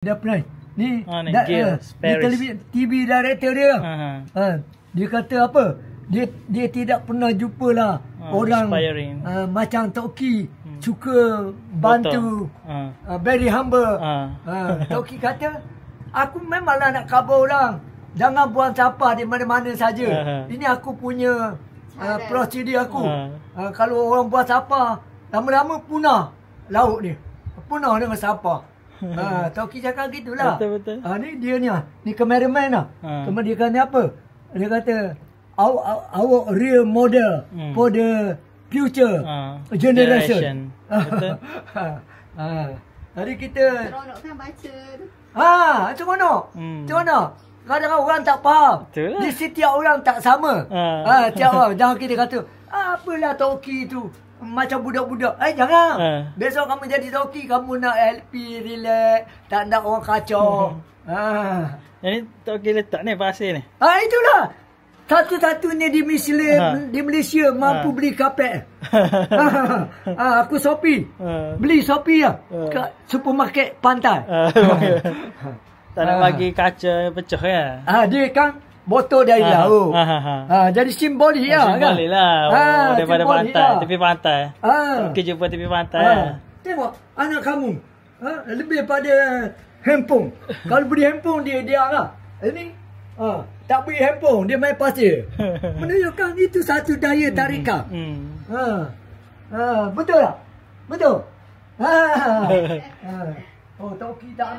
Dah pernah ni, ni Gil ni TV director dia. Dia kata apa? Dia tidak pernah jumpa lah orang macam Tok Ki suka bantu, very humble. Tok Ki kata, aku memanglah nak khabar orang, jangan buang sampah di mana-mana saja. Ini aku punya prosedur aku. Kalau orang buang sampah, lama-lama punah laut ni, punah dengan sampah. Tok Ki cakap gitulah. Betul. Ni dia ni cameraman lah. Kemudian dia kata apa? Dia kata our real model for the future generation. Betul. Jadi kita seronok kan baca tu. Seronok. Seronok. Kadang-kadang orang tak faham. Di setiap orang tak sama. Tiap orang. Jangan kita kata, apalah Tok Ki tu macam budak-budak. Jangan. Besok kamu jadi Tok Ki, kamu nak LP, relax, tak nak orang kacau. Jadi Tok Ki letak ni pasir ni. Itulah. Satu-satunya di Malaysia mampu beli kapet. Aku Shopee. Beli Shopee lah. Kat supermarket pantai. Tak nak bagi kaca pecah ya. Dia kan botol dari laut. Jadi simbolik lah kan. Simbolik lah. Daripada pantai. Tepi pantai. Kita jumpa tepi pantai. Tengok anak kamu. Lebih pada handphone. Kalau beli handphone dia lah. Ini tak beli handphone, dia main pasir. Menunjukkan itu satu daya tarikan. Betul tak? Betul? Tok Ki tak